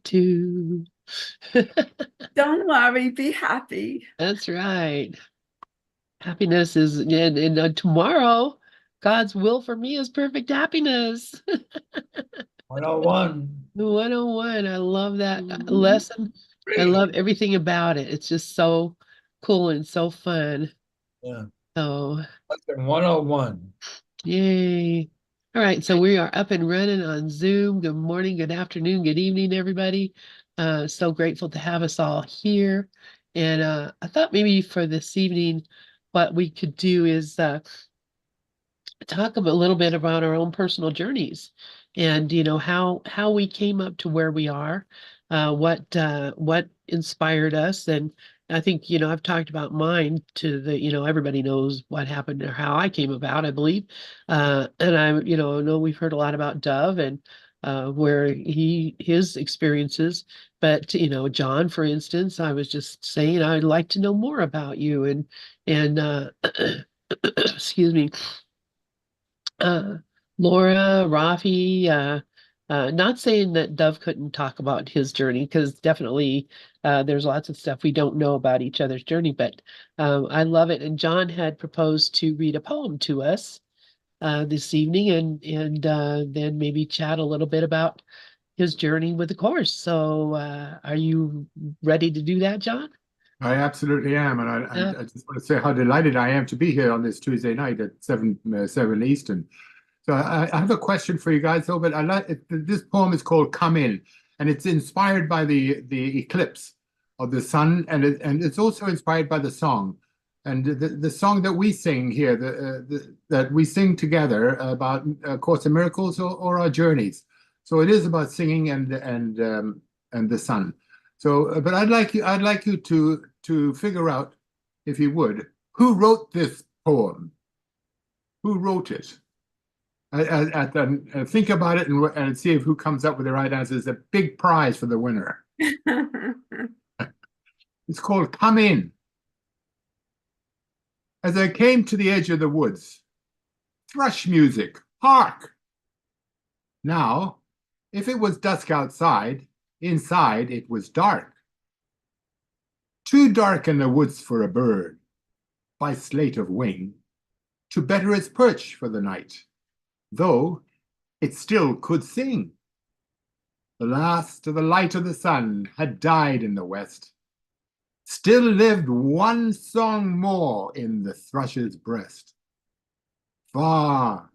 too. Don't worry, be happy. That's right. Happiness is, and tomorrow, God's will for me is perfect happiness. 101. The 101. I love that Mhm. lesson. I Great. love everything about it. It's just so cool and so fun. Yeah. So, Lesson 101. yay. All right, so we are up and running on Zoom. Good morning, good afternoon, good evening, everybody. So grateful to have us all here. And I thought maybe for this evening, what we could do is talk a little bit about our own personal journeys and how we came up to where we are, what inspired us. And I think I've talked about mine to the everybody knows what happened or how I came about, I believe. And I know we've heard a lot about Dove and where his experiences, but John, for instance, I was just saying I'd like to know more about you and excuse me, uh, Laura, Rafi, not saying that Dove couldn't talk about his journey, because definitely there's lots of stuff we don't know about each other's journey, but I love it. And John had proposed to read a poem to us this evening and then maybe chat a little bit about his journey with the course. So are you ready to do that, John? I absolutely am, and Uh, I just want to say how delighted I am to be here on this Tuesday night at 7 Eastern. So I have a question for you guys, though. But I like this poem is called "Come In," and it's inspired by the eclipse of the sun, and it's also inspired by the song, and the song that we sing here, that we sing together about Course in Miracles or our journeys. So it is about singing and the sun. So, but I'd like you to figure out, if you would, who wrote this poem? Who wrote it? Think about it and see if who comes up with the right answer. It's a big prize for the winner. It's called "Come In." As I came to the edge of the woods, thrush music, hark! Now, if it was dusk outside, inside it was dark. Too dark in the woods for a bird, by sleight of wing, to better its perch for the night, though it still could sing. The last of the light of the sun had died in the west. Still lived one song more in the thrush's breast. Far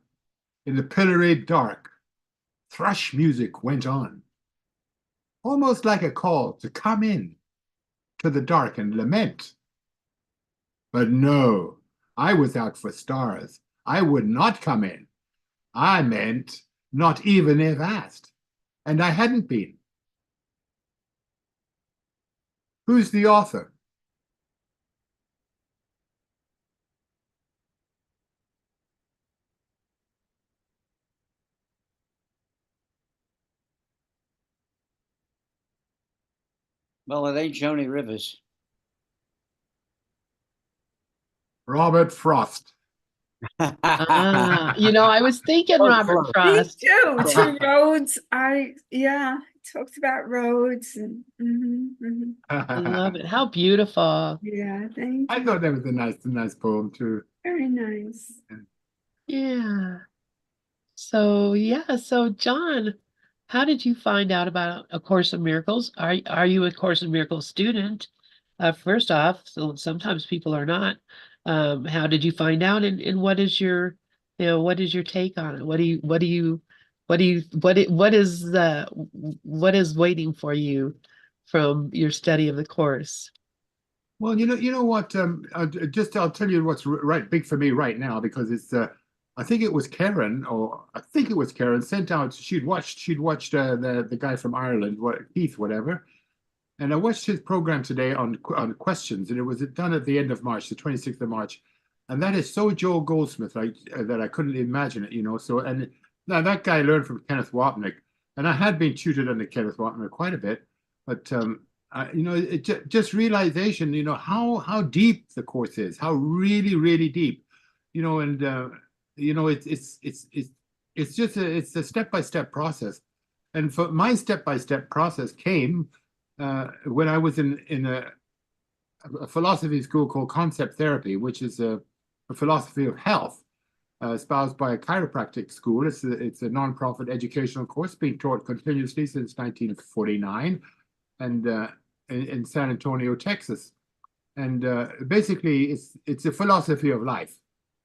in the pilloried dark, thrush music went on, almost like a call to come in to the dark and lament. But no, I was out for stars. I would not come in. I meant not even if asked, and I hadn't been. Who's the author? Well, it ain't Joni Rivers. Robert Frost. I was thinking Oh, Robert close. Me Frost. too. Close. To roads. Yeah, talked about roads and I I love it. How beautiful. yeah, thank you. thought that was a nice poem too. Very nice. Yeah. So John, how did you find out about A Course in Miracles? Are you a Course in Miracles student? First off, so sometimes people are not. How did you find out, and what is your take on it? What is waiting for you from your study of the course? Well, you know what? I'll tell you what's right big for me right now, because it's I think it was Karen, or I think it was Karen sent out. She'd watched the guy from Ireland, Keith, whatever, and I watched his program today on questions, and it was done at the end of March, the 26th of March, and that is so Joel Goldsmith, like that I couldn't imagine it. So, and now that guy learned from Kenneth Wapnick, and I had been tutored under Kenneth Wapnick quite a bit, but just realization, how deep the course is, how really, really deep, and it's just it's a step by step process, And for my step-by-step process came when I was in a philosophy school called concept therapy, which is a philosophy of health espoused by a chiropractic school. It's a nonprofit educational course being taught continuously since 1949 and in San Antonio, Texas. And basically, it's a philosophy of life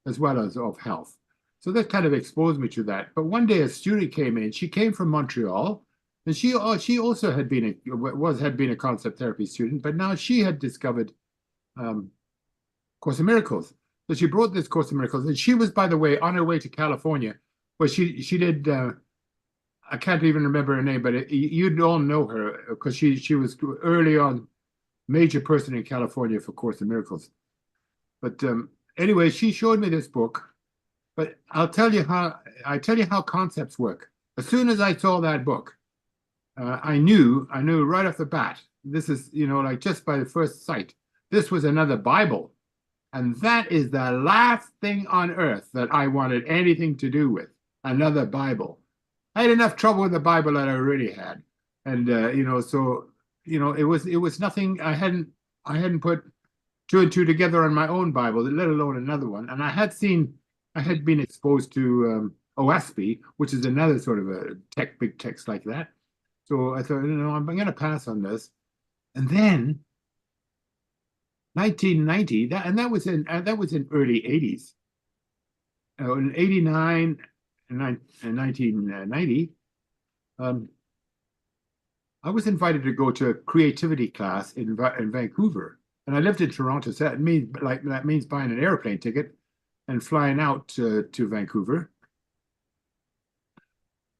as well as of health. So that kind of exposed me to that. But one day a student came in. She came from Montreal, and she also had been a concept therapy student, but now she had discovered Course in Miracles. So she brought this Course in Miracles, and she was, by the way, on her way to California, where she did. I can't even remember her name, but you'd all know her because she was early on major person in California for Course in Miracles. But anyway, she showed me this book. But I tell you how concepts work. As soon as I saw that book, I knew right off the bat. This is, like just by the first sight, this was another Bible, and that is the last thing on earth that I wanted anything to do with. Another Bible. I had enough trouble with the Bible that I already had, and it was nothing. I hadn't put two and two together on my own Bible, let alone another one. And I had been exposed to OSB, which is another sort of a big text like that. So I thought, I'm going to pass on this. And then 1990, that was in early 80s. In 89 and 1990, I was invited to go to a creativity class in Vancouver. And I lived in Toronto, so that means buying an airplane ticket and flying out to Vancouver,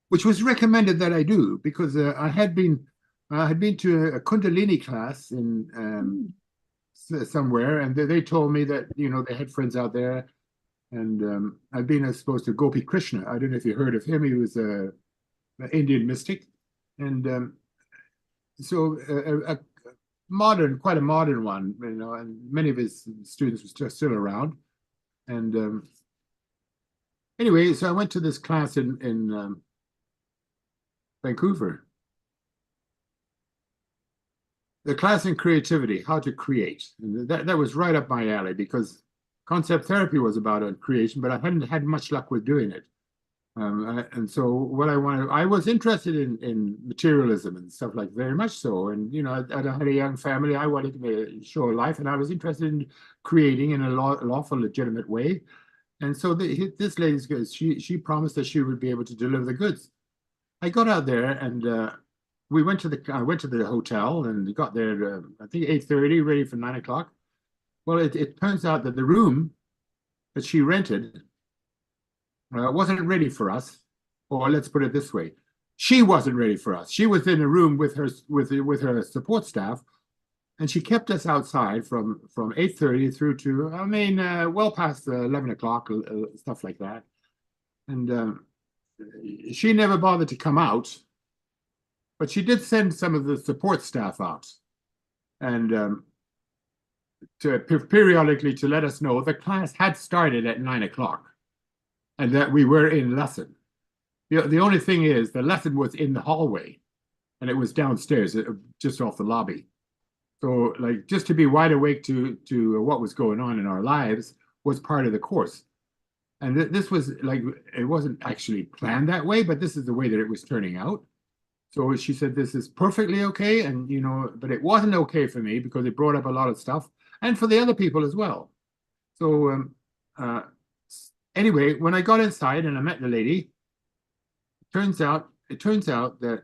which was recommended that I do because I had been to a Kundalini class in somewhere, and they told me that they had friends out there, and I'd been exposed to Gopi Krishna. I don't know if you heard of him. He was an Indian mystic, and so quite a modern one, and many of his students were still around. And anyway, so I went to this class in Vancouver. The class in creativity, how to create. And that was right up my alley because concept therapy was about creation, but I hadn't had much luck with doing it. And so what I was interested in materialism and stuff like very much so. And, I had a young family. I wanted to show a life, and I was interested in creating in a lawful, legitimate way. And so this lady's good. She promised that she would be able to deliver the goods. I got out there, and I went to the hotel and got there, I think 8:30, ready for 9 o'clock. Well, it turns out that the room that she rented wasn't ready for us, or let's put it this way, she wasn't ready for us. She was in a room with her support staff, and she kept us outside from 8:30 through to well past 11 o'clock, stuff like that. And she never bothered to come out, but she did send some of the support staff out, and to periodically to let us know the class had started at 9 o'clock. And that we were in lesson. The only thing is the lesson was in the hallway, and it was downstairs, just off the lobby. So just to be wide awake to what was going on in our lives was part of the course. And this was it wasn't actually planned that way, but this is the way that it was turning out. So she said, this is perfectly okay. And, but it wasn't okay for me because it brought up a lot of stuff, and for the other people as well. So, anyway, when I got inside and I met the lady, it turns out that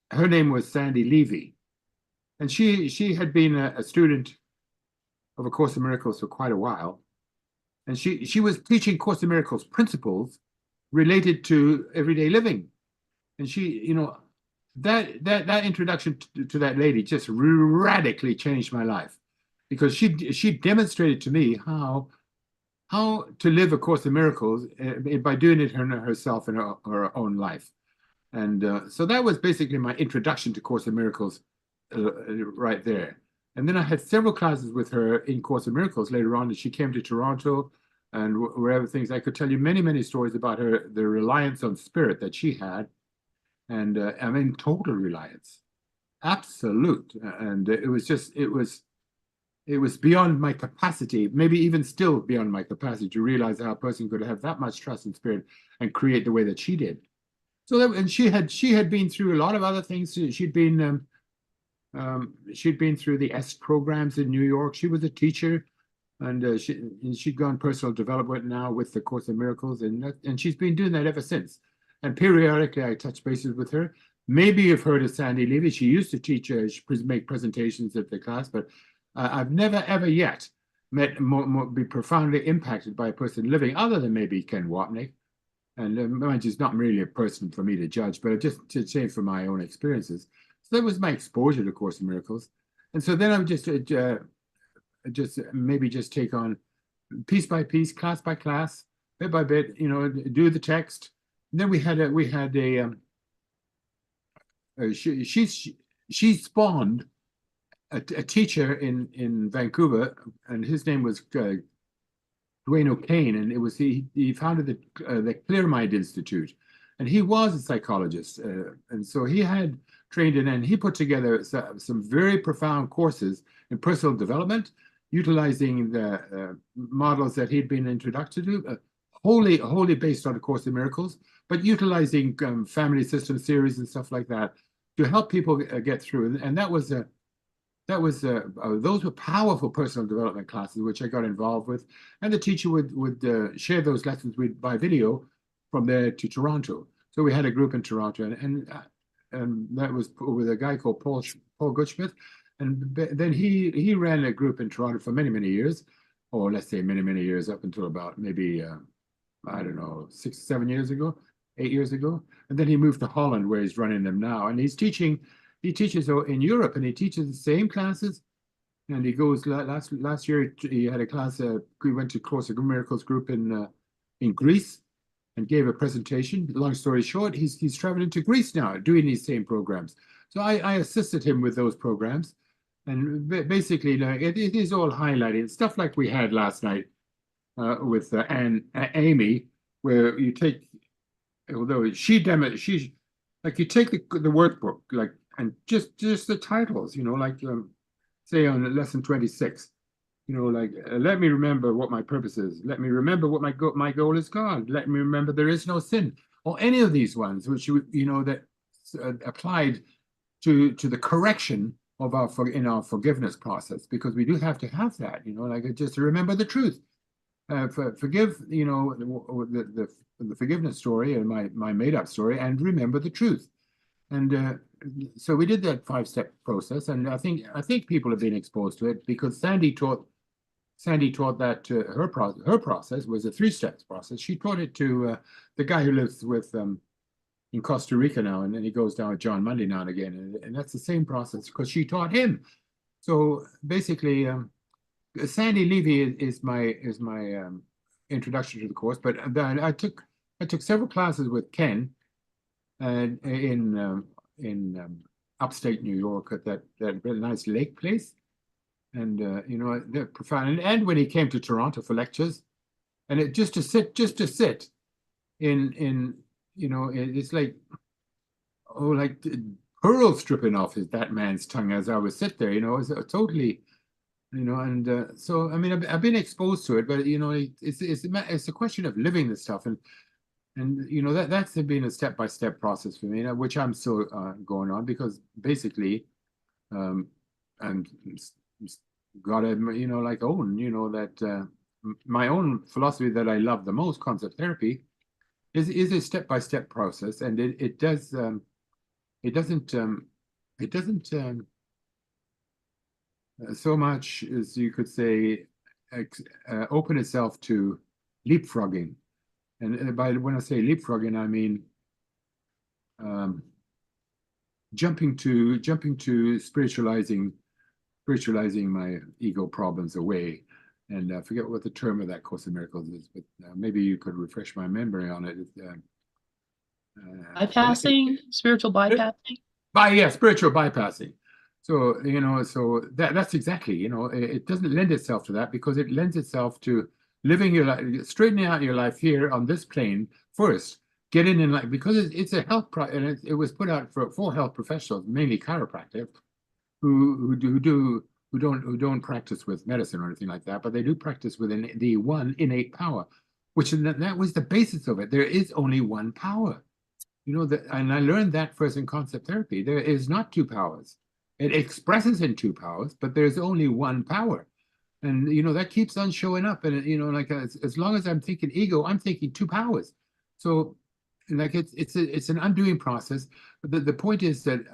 her name was Sandy Levy, and she had been a student of A Course in Miracles for quite a while, and she was teaching Course in Miracles principles related to everyday living, and she, that introduction to that lady just radically changed my life, because she demonstrated to me how to live A Course in Miracles by doing it herself in her own life. And so that was basically my introduction to Course in Miracles right there. And then I had several classes with her in Course in Miracles later on, and she came to Toronto and wherever things. I could tell you many, many stories about the reliance on spirit that she had. and I mean total reliance, absolute, and it was beyond my capacity, maybe even still beyond my capacity to realize how a person could have that much trust in spirit and create the way that she did. So that, and she had been through a lot of other things. She'd been through the S programs in New York. She was a teacher, and she'd gone personal development now with the Course in Miracles, and she's been doing that ever since. And periodically, I touch bases with her. Maybe you've heard of Sandy Levy. She used to teach, make presentations at the class, but I've never ever yet met be profoundly impacted by a person living, other than maybe Ken Watnick. And mind you, he's not really a person for me to judge, but just to say from my own experiences. So that was my exposure to Course in Miracles. And so then I would just maybe just take on piece by piece, class by class, bit by bit, you know, do the text. And then she spawned a teacher in Vancouver, and his name was Dwayne O'Kane, and he founded the Clear Mind Institute, and he was a psychologist, and so he had trained in, and he put together some very profound courses in personal development, utilizing the models that he'd been introduced to, wholly based on A Course in Miracles, but utilizing family system theories and stuff like that to help people get through. And those were powerful personal development classes, which I got involved with. And the teacher would share those lessons by video from there to Toronto. So we had a group in Toronto, and that was with a guy called Paul Gutschmidt. And then he ran a group in Toronto for many, many years, or let's say many, many years, up until about maybe, I don't know, 6 or 7 years ago, 8 years ago. And then he moved to Holland, where he's running them now. And he teaches in Europe, and he teaches the same classes. And he goes, last year, he had a class, we went to Course in Miracles group in Greece and gave a presentation. Long story short, he's traveling to Greece now, doing these same programs. So I assisted him with those programs. And basically, it is all highlighted. Stuff like we had last night with Amy, where you take, although she's like, you take the workbook, like, and just the titles, you know, like say on lesson 26, you know, like let me remember what my purpose is. Let me remember what my goal is God. Let me remember there is no sin, or any of these ones, which you know that applied to the correction of our forgiveness process, because we do have to have that, you know, like just to remember the truth. Forgive, you know, the forgiveness story and my made-up story, and remember the truth. And so we did that 5-step process, and I think people have been exposed to it, because Sandy taught that her process was a 3-step process. She taught it to the guy who lives with in Costa Rica now, and then he goes down with John Monday now and again, and that's the same process, because she taught him. So basically, Sandy Levy is my introduction to the course. But I took several classes with Ken in upstate New York at that really nice lake place, and you know, they're profound. And when he came to Toronto for lectures, and it just to sit in you know, it's like, oh, like pearls dripping off that man's tongue as I would sit there, you know. It's totally, you know. And so I mean, I've been exposed to it, but you know, it's a question of living this stuff, and you know, that's been a step-by-step process for me, which I'm still going on, because basically I'm gotta, you know, like own, you know, that my own philosophy that I love the most, concept therapy, is a step-by-step process, and it doesn't so much as you could say open itself to leapfrogging. And when I say leapfrogging, I mean jumping to spiritualizing my ego problems away. And I forget what the term of that Course in Miracles is, but maybe you could refresh my memory on it. Bypassing, spiritual bypassing. Spiritual bypassing. So, you know, so that's exactly, you know, it doesn't lend itself to that, because it lends itself to living your life, straightening out your life here on this plane first, get in and like, because it's a health and it was put out for health professionals, mainly chiropractic, who don't practice with medicine or anything like that, but they do practice with the one innate power, which that was the basis of it. There is only one power. You know that, and I learned that first in concept therapy. There is not two powers. It expresses in two powers, but there's only one power. And you know that keeps on showing up. And you know, like as long as I'm thinking ego, I'm thinking two powers. So like it's an undoing process. But the point is that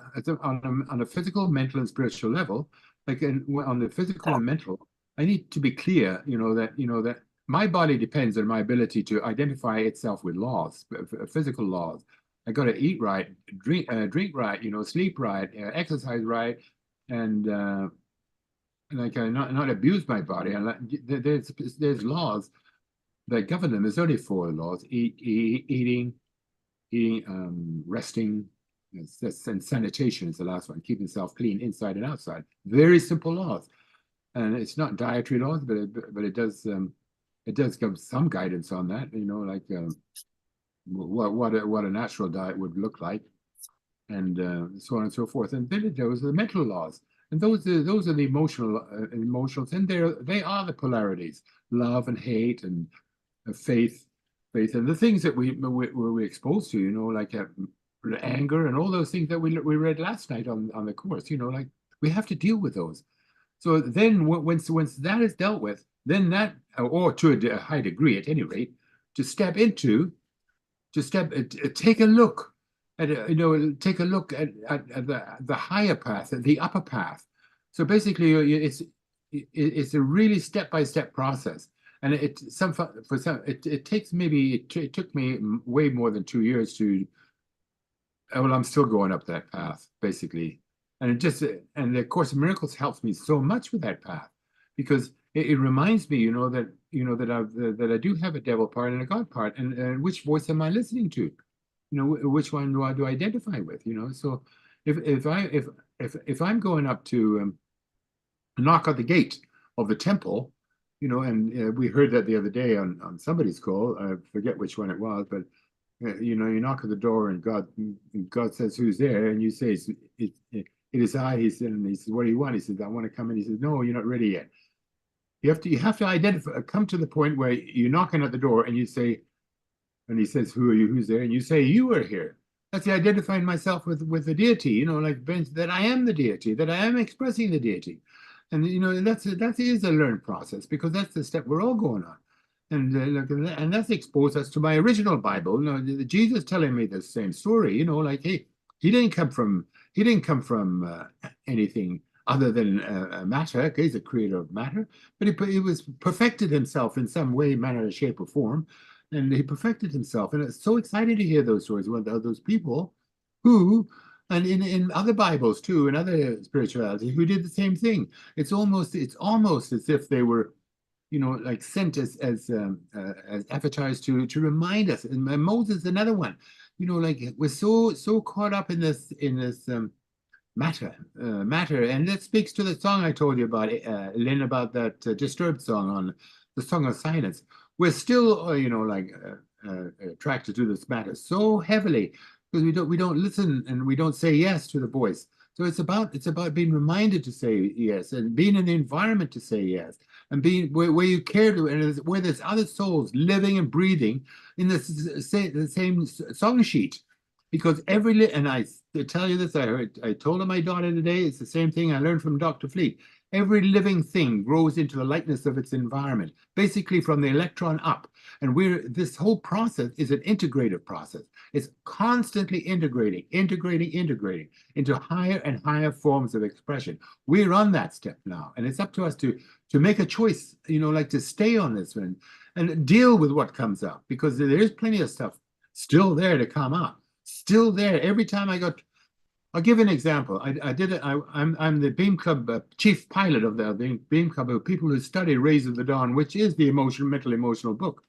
on a physical, mental, and spiritual level, like on the physical and mental, I need to be clear, that my body depends on my ability to identify itself with laws, physical laws. I got to eat right, drink right, sleep right, exercise right, and like not abuse my body. And there's laws that govern them. There's only four laws: eating, resting, and sanitation is the last one. Keeping self clean inside and outside. Very simple laws, and it's not dietary laws, but it does give some guidance on that. Like what a natural diet would look like, and so on and so forth. And then those are the mental laws, and those are the emotionals, and they are the polarities: love and hate, and faith, and the things that we're exposed to. Like anger and all those things that we read last night on the course. Like we have to deal with those. So then, once that is dealt with, then that, or to a high degree, at any rate, take a look at the higher path, the upper path. So basically, it's a really step-by-step process, and it takes it took me way more than 2 years to. Well, I'm still going up that path, basically, and the Course of Miracles helps me so much with that path, because it reminds me, that I do have a devil part and a God part, and which voice am I listening to? Which one do I identify with? So if I'm going up to knock at the gate of the temple, and we heard that the other day on somebody's call. I forget which one it was, but you knock at the door and God says, "Who's there?" And you say, "It is I." He said, "What do you want?" He says, "I want to come in." He says, "No, you're not ready yet." You have to identify, come to the point where you're knocking at the door and you say, and he says, "Who are you? Who's there?" And you say, "You are here." That's the identifying myself with the deity, like that I am the deity, that I am expressing the deity. And that is a learned process, because that's the step we're all going on. And that's exposed us to my original Bible. Jesus telling me the same story. Like, hey, he didn't come from anything other than matter. He's a creator of matter, but he was perfected himself in some way, manner, shape, or form, and he perfected himself. And it's so exciting to hear those stories about those people who, and in other Bibles too, in other spirituality, who did the same thing. It's almost as if they were, like sent as avatars to remind us. And Moses, another one, like we're so caught up in this matter, and that speaks to the song I told you about, Lynn, about that Disturbed song, on the Song of Silence. We're still, attracted to this matter so heavily, because we don't listen and we don't say yes to the voice. So it's about being reminded to say yes, and being in the environment to say yes, and being where you care to, and where there's other souls living and breathing in the same song sheet. Because and I tell you this, I told my daughter today, it's the same thing I learned from Dr. Fleet. Every living thing grows into the likeness of its environment, basically from the electron up. And this whole process is an integrative process. It's constantly integrating into higher and higher forms of expression. We're on that step now, and it's up to us to make a choice, like to stay on this one and deal with what comes up, because there is plenty of stuff still there to come up, still there. Every time I'll give an example. I'm the Beam Club chief pilot of the Beam Club of people who study Rays of the Dawn, which is the mental emotional book.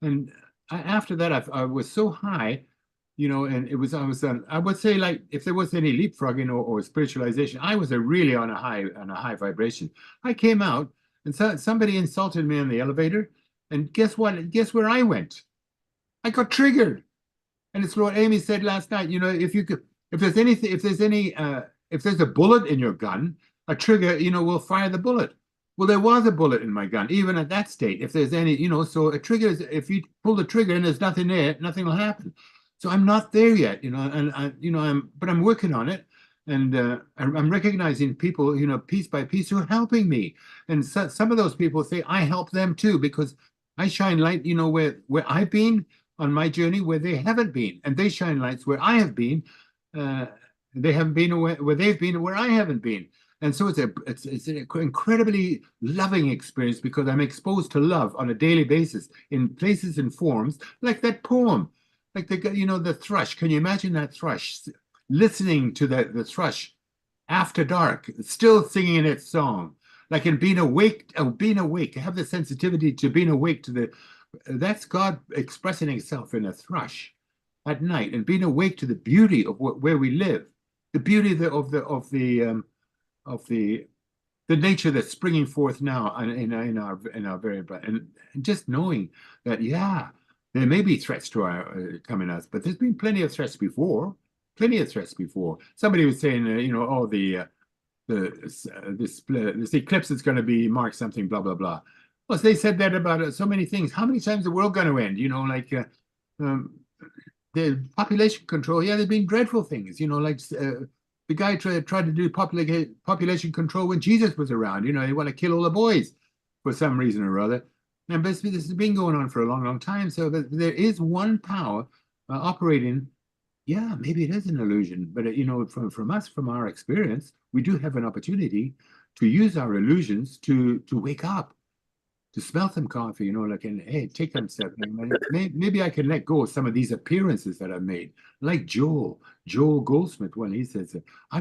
And after that, I was so high, and I would say, like, if there was any leapfrogging or spiritualization, I was really on a high vibration. I came out, and somebody insulted me in the elevator, and guess what? Guess where I went? I got triggered. And it's what Amy said last night. You know, if there's anything, if there's a bullet in your gun, a trigger, you know, will fire the bullet. Well, there was a bullet in my gun, even at that state. If there's any, you know, so a trigger is, if you pull the trigger and there's nothing there, nothing will happen. So I'm not there yet, you know, and but I'm working on it. And I'm recognizing people, you know, piece by piece who are helping me. And some of those people say I help them too, because I shine light, you know, where I've been on my journey where they haven't been, and they shine lights where I have been. They haven't been where they've been, where I haven't been. And so it's an incredibly loving experience because I'm exposed to love on a daily basis in places and forms like that poem, like the thrush. Can you imagine that thrush? Listening to the thrush after dark, still singing its song, like in being awake, have the sensitivity to being awake to that's God expressing himself in a thrush at night and being awake to the beauty of where we live, the beauty of the nature that's springing forth now in our very and just knowing that there may be threats to our coming us, but there's been plenty of threats before. Somebody was saying, this eclipse is going to be mark something, blah blah blah. Well, they said that about so many things. How many times is the world going to end? You know, like the population control. Yeah, there's been dreadful things. You know, like the guy tried to do population control when Jesus was around. You know, they want to kill all the boys for some reason or other. And this has been going on for a long, long time. So there is one power operating. Yeah, maybe it is an illusion, but you know, from us, from our experience, we do have an opportunity to use our illusions to wake up, to smell some coffee, you know, like, and hey, take them step. Maybe I can let go of some of these appearances that I've made, like Joel Goldsmith when he says,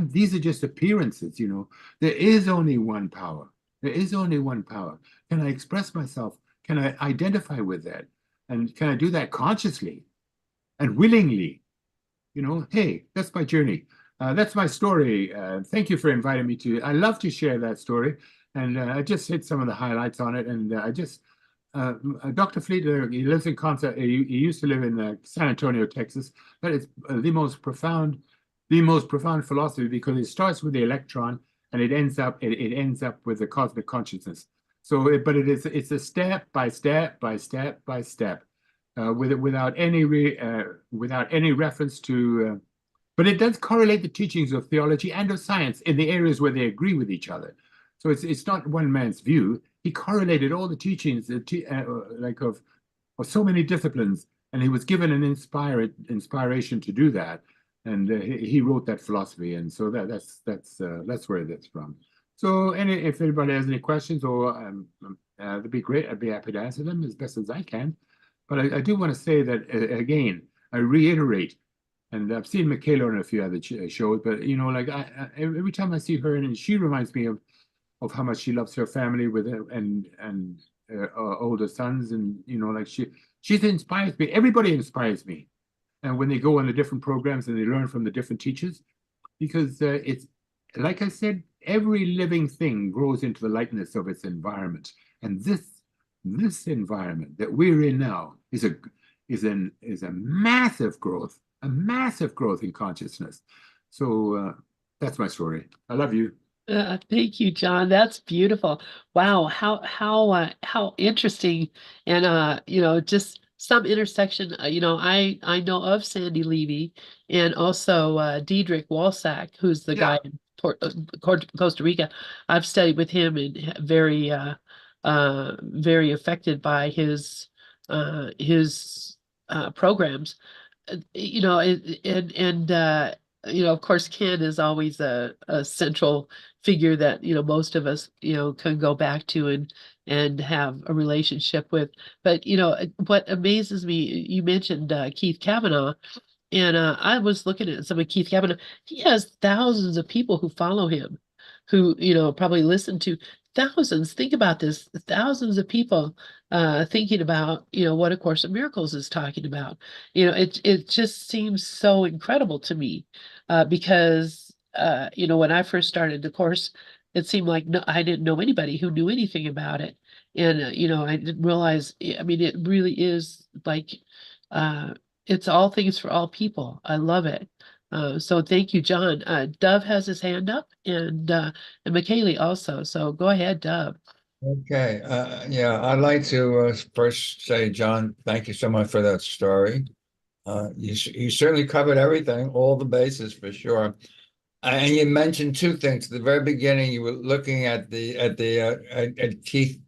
these are just appearances, you know. There is only one power. There is only one power. Can I express myself? Can I identify with that? And can I do that consciously and willingly? You know, hey, that's my journey. That's my story. Thank you for inviting me to. I love to share that story. And I just hit some of the highlights on it. And Dr. Fleet, he lives in Concept. He used to live in San Antonio, Texas. But it's the most profound philosophy because it starts with the electron and it ends up with the cosmic consciousness. So, it's a step by step by step by step. Without any reference to, but it does correlate the teachings of theology and of science in the areas where they agree with each other. So it's not one man's view. He correlated all the teachings of so many disciplines, and he was given an inspiration to do that, and he wrote that philosophy, and so that's where that's from. So, if anybody has any questions, or that'd be great. I'd be happy to answer them as best as I can. But I do want to say that, again, I reiterate, and I've seen Michaela on a few other shows, but, you know, like every time I see her, and she reminds me of how much she loves her family with and older sons. And, you know, like she inspires me. Everybody inspires me. And when they go on the different programs and they learn from the different teachers, because it's, like I said, every living thing grows into the likeness of its environment. And this environment that we're in now is a massive growth in consciousness. So that's my story. I love you. Thank you, John. That's beautiful. Wow, how interesting, and you know, just some intersection. You know, I know of Sandy Levy and also Diedrich Walsack, who's the guy in Costa Rica. I've studied with him and very very affected by his programs. You know, and you know, of course, Ken is always a central figure that, you know, most of us, you know, can go back to and have a relationship with. But, you know, what amazes me, you mentioned Keith Kavanaugh, and I was looking at some of Keith Kavanaugh. He has thousands of people who follow him, who, you know, probably listen to thousands. Think about this, thousands of people thinking about, you know, what A Course in Miracles is talking about. You know, it just seems so incredible to me because, you know, when I first started the course, it seemed like I didn't know anybody who knew anything about it. And, you know, I didn't realize, I mean, it really is like, It's all things for all people. I love it. So thank you, John. Dove has his hand up and McKaylee also. So go ahead, Dove. Okay, yeah, I'd like to first say, John, thank you so much for that story. You certainly covered everything, all the bases for sure. And you mentioned two things. At the very beginning, you were looking at at Keith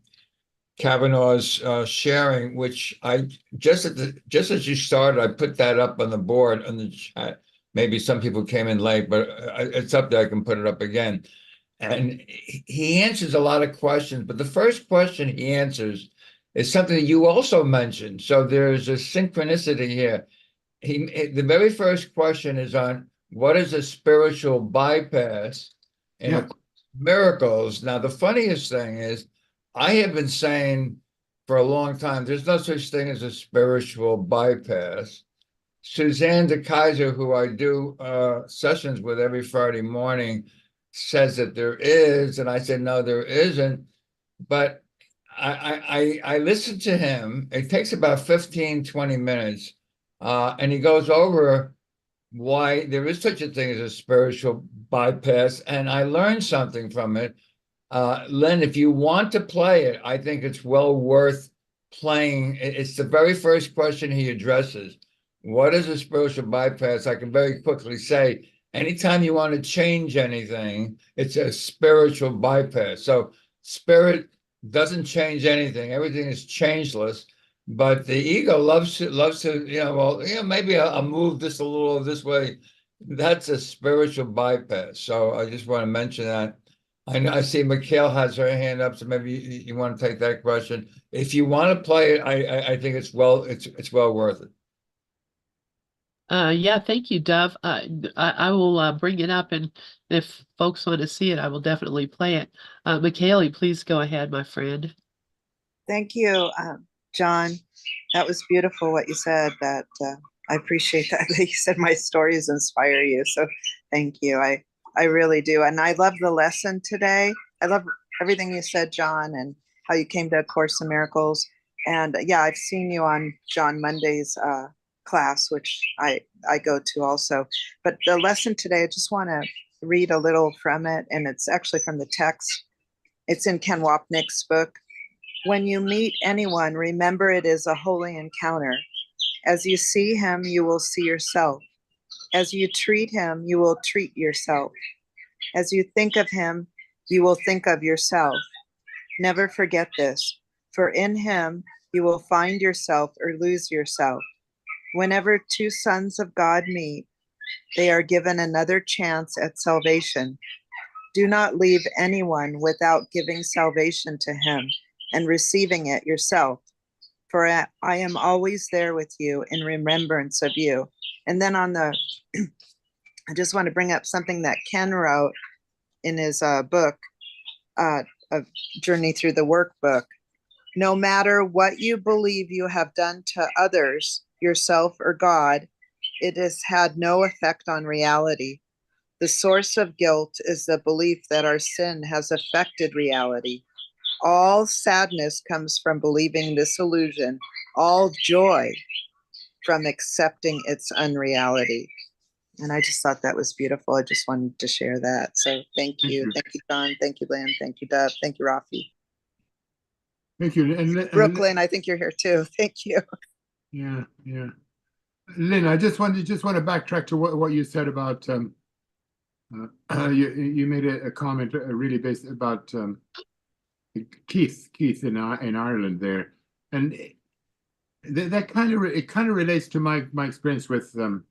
Kavanaugh's sharing, which I just as you started, I put that up on the board on the chat. Maybe some people came in late, but it's up there. I can put it up again. And he answers a lot of questions, but the first question he answers is something that you also mentioned. So there's a synchronicity here. The very first question is on what is a spiritual bypass in Yeah. miracles. Now, the funniest thing is, I have been saying for a long time, there's no such thing as a spiritual bypass. Suzanne de Kaiser, who I do sessions with every Friday morning, says that there is, and I said, no, there isn't. But I listened to him. It takes about 15, 20 minutes. And he goes over why there is such a thing as a spiritual bypass. And I learned something from it. Len, if you want to play it, I think it's well worth playing. It's the very first question he addresses. What is a spiritual bypass? I can very quickly say, anytime you want to change anything, it's a spiritual bypass. So spirit doesn't change anything. Everything is changeless. But the ego loves to, maybe I'll move this a little this way. That's a spiritual bypass. So I just want to mention that. I know I see Mikhail has her hand up, so maybe you want to take that question. If you want to play it, I think it's well worth it. Yeah, thank you, Dove. I will bring it up, and if folks want to see it, I will definitely play it. McKaylee, please go ahead, my friend. Thank you, John. That was beautiful what you said. That I appreciate that. You said my stories inspire you, so thank you. I really do, and I love the lesson today. I love everything you said, John, and how you came to A Course in Miracles. And yeah, I've seen you on John Monday's class, which I go to also. But the lesson today, I just want to read a little from it, and it's actually from the text. It's in Ken Wapnick's book. When you meet anyone, remember it is a holy encounter. As you see him, you will see yourself. As you treat him, you will treat yourself. As you think of him, you will think of yourself. Never forget this, for in him you will find yourself or lose yourself. Whenever two sons of God meet, they are given another chance at salvation. Do not leave anyone without giving salvation to him and receiving it yourself. For I am always there with you in remembrance of you. And then I just want to bring up something that Ken wrote in his book, of Journey Through the Workbook. No matter what you believe you have done to others, yourself, or God, it has had no effect on reality. The source of guilt is the belief that our sin has affected reality. All sadness comes from believing this illusion, all joy from accepting its unreality. And I just thought that was beautiful. I just wanted to share that. So thank you. Thank you, John. Thank you, Lynn. Thank you, Deb. Thank you, Rafi. Thank you. And Brooklyn, I think you're here too. Thank you. yeah. Lynn, I just want to backtrack to what you said about you made a comment really based about Keith in Ireland there, and that kind of relates to my experience with Ken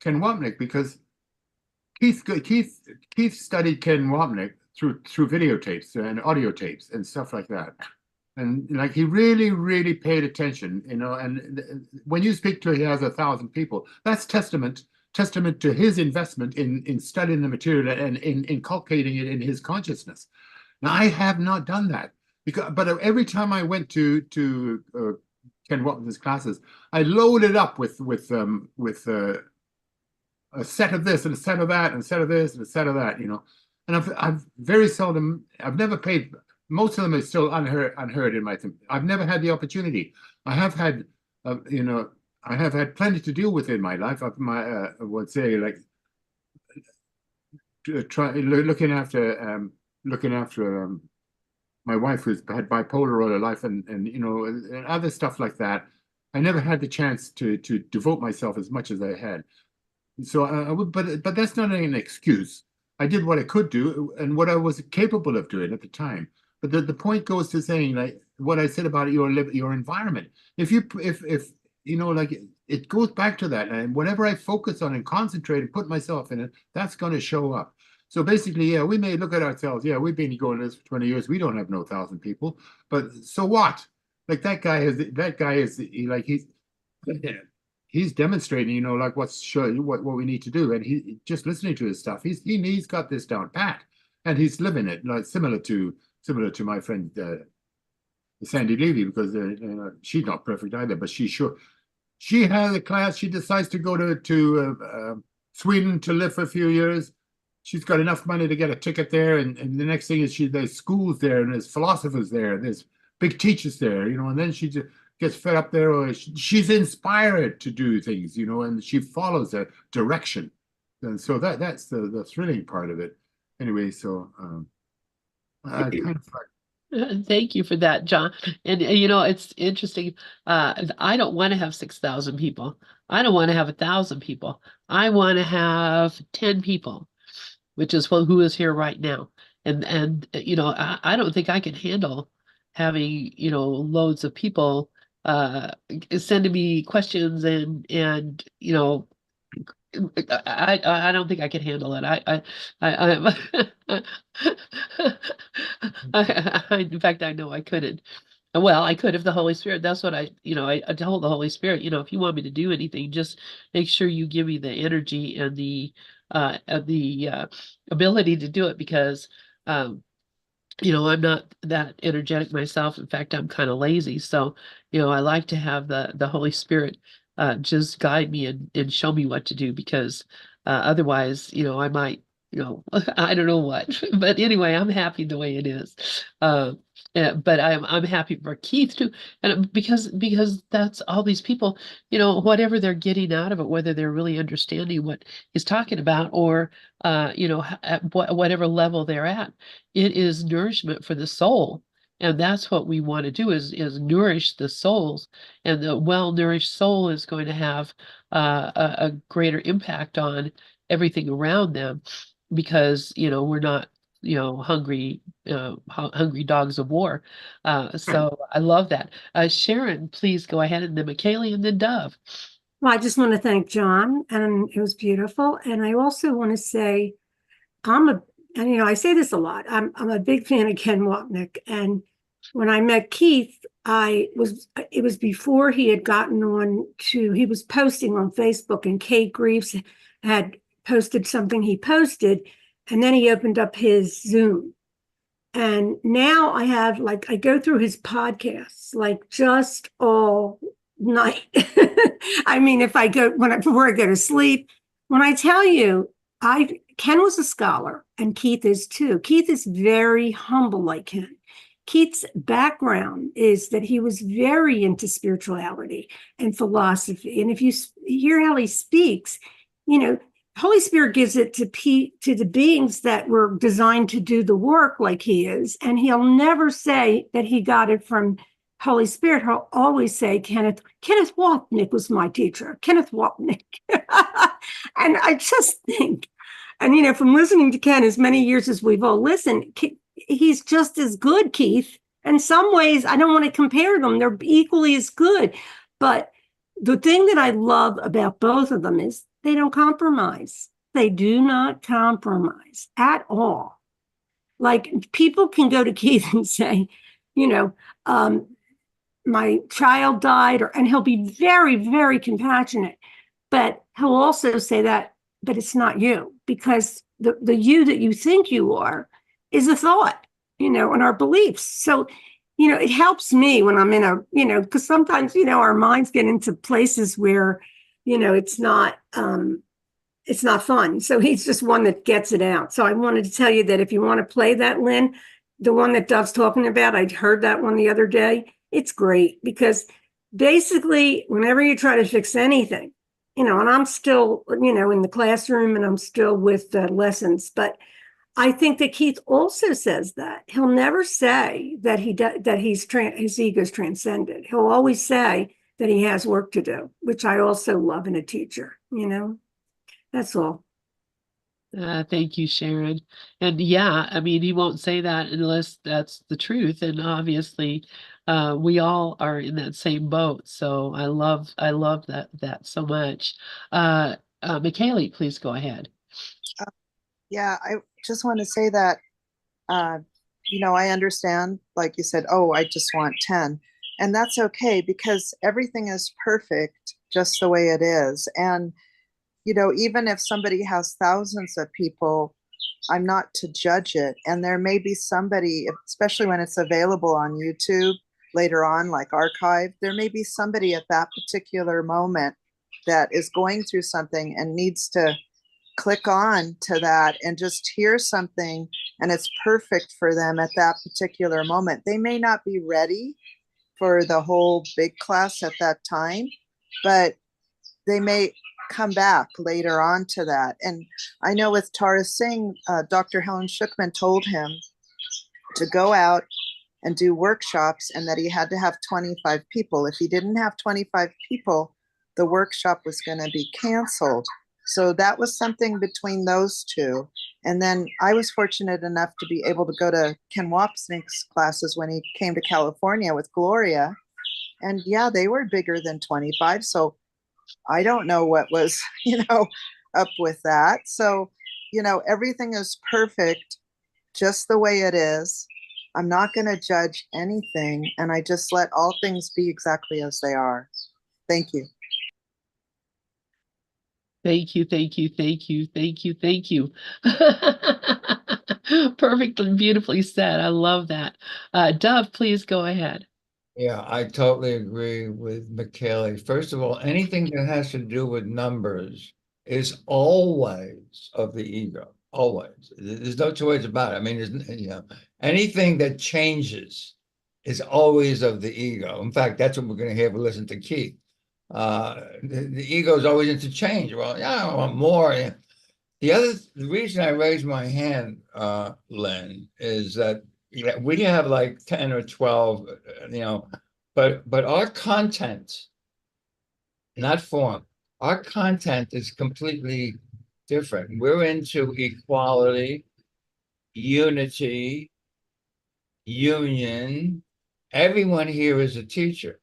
Wapnick, because Keith studied Ken Wapnick through videotapes and audio tapes and stuff like that. And like he really paid attention, and when you speak to he has 1,000 people, that's testament to his investment in studying the material and in inculcating it in his consciousness. Now I have not done that, but every time I went to Ken Wapnick's classes, I loaded up with a set of this and a set of that and a set of this and a set of that, and I've very seldom, I've never paid most of them are still unheard in my thing. I've never had the opportunity. I have had, I have had plenty to deal with in my life. Of my, I would say, like looking after, my wife who's had bipolar all her life, and and other stuff like that. I never had the chance to devote myself as much as I had. So I would, but that's not an excuse. I did what I could do and what I was capable of doing at the time. But the point goes to saying, like what I said about your environment. If like it goes back to that. And whatever I focus on and concentrate and put myself in it, that's going to show up. So basically, yeah, we may look at ourselves. Yeah, we've been going this for 20 years. We don't have no 1,000 people, but so what? Like that guy is he's demonstrating, like what's showing what we need to do, and he just listening to his stuff. He's got this down pat, and he's living it, like similar to my friend Sandy Levy, because she's not perfect either, but she has a class. She decides to go to Sweden to live for a few years. She's got enough money to get a ticket there, and the next thing is there's schools there, and there's philosophers there, there's big teachers there, and then she just gets fed up there, or she's inspired to do things, and she follows a direction. And so that's the thrilling part of it. Anyway, so I kind of Thank you for that, John. And it's interesting. I don't want to have 6,000 people. I don't want to have 1,000 people. I want to have 10 people, which is who is here right now. And I don't think I can handle having loads of people sending me questions and I don't think I can handle it. In fact, I know I couldn't. Well, I could if the Holy Spirit. That's what I told the Holy Spirit. If you want me to do anything, just make sure you give me the energy and the ability to do it, because I'm not that energetic myself. In fact, I'm kind of lazy. So, I like to have the Holy Spirit just guide me and show me what to do, because otherwise, I might, I don't know what. But anyway, I'm happy the way it is. But I'm happy for Keith too, and because that's all these people, whatever they're getting out of it, whether they're really understanding what he's talking about, or at whatever level they're at, it is nourishment for the soul. And that's what we want to do is nourish the souls, and the well-nourished soul is going to have a greater impact on everything around them, because we're not hungry dogs of war. So I love that. Sharon, please go ahead, and then McKaylee, and then Dove. Well, I just want to thank John, and it was beautiful. And I also want to say, I say this a lot. I'm a big fan of Ken Wapnick, and when I met Keith, it was before he had gotten on he was posting on Facebook, and Kate Greaves had posted something he posted, and then he opened up his Zoom. And now I go through his podcasts, just all night. I mean, before I go to sleep, when I tell you, Ken was a scholar, and Keith is too. Keith is very humble like Ken. Keith's background is that he was very into spirituality and philosophy. And if you hear how he speaks, Holy Spirit gives it to the beings that were designed to do the work like he is. And he'll never say that he got it from Holy Spirit. He'll always say, Kenneth Wapnick was my teacher. Kenneth Wapnick. And I just think, and from listening to Ken as many years as we've all listened, he's just as good, Keith. In some ways, I don't want to compare them. They're equally as good. But the thing that I love about both of them is they don't compromise. They do not compromise at all. Like, people can go to Keith and say, my child died, and he'll be very, very compassionate. But he'll also say that, but it's not you, because the you that you think you are is a thought, and our beliefs. So, it helps me when I'm in because sometimes, our minds get into places where, it's not fun. So he's just one that gets it out. So I wanted to tell you that if you want to play that, Lynn, the one that Dove's talking about, I heard that one the other day. It's great because basically, whenever you try to fix anything, and I'm still, in the classroom and I'm still with the lessons, but I think that Keith also says that he'll never say that his ego's transcended. He'll always say that he has work to do, which I also love in a teacher. That's all. Thank you, Sharon. And yeah, I mean, he won't say that unless that's the truth. And obviously, we all are in that same boat. So I love that so much. McKaylee, please go ahead. Yeah, I just want to say that, uh, I understand, like you said, oh, I just want 10. And that's okay because everything is perfect just the way it is. And, even if somebody has thousands of people, I'm not to judge it. And there may be somebody, especially when it's available on YouTube later on, like archived, there may be somebody at that particular moment that is going through something and needs to click on to that and just hear something, and it's perfect for them at that particular moment. They may not be ready for the whole big class at that time, but they may come back later on to that. And I know with Tara Singh, Dr. Helen Schuckman told him to go out and do workshops and that he had to have 25 people. If he didn't have 25 people, the workshop was going to be canceled. So that was something between those two. And then I was fortunate enough to be able to go to Ken Wapnick's classes when he came to California with Gloria. And yeah, they were bigger than 25. So I don't know what was, up with that. So, everything is perfect just the way it is. I'm not going to judge anything. And I just let all things be exactly as they are. Thank you. Thank you, thank you, thank you, thank you, thank you. Perfect and beautifully said. I love that. Dove, please go ahead. Yeah, I totally agree with McKaylee. First of all, anything that has to do with numbers is always of the ego. Always. There's no two ways about it. I mean, anything that changes is always of the ego. In fact, that's what we're going to have. We listen to Keith. The ego is always into change. Well, yeah, I want more. Yeah. The reason I raised my hand, Len, is that we have like 10 or 12, but our content, not form, our content is completely different. We're into equality, unity, union. Everyone here is a teacher.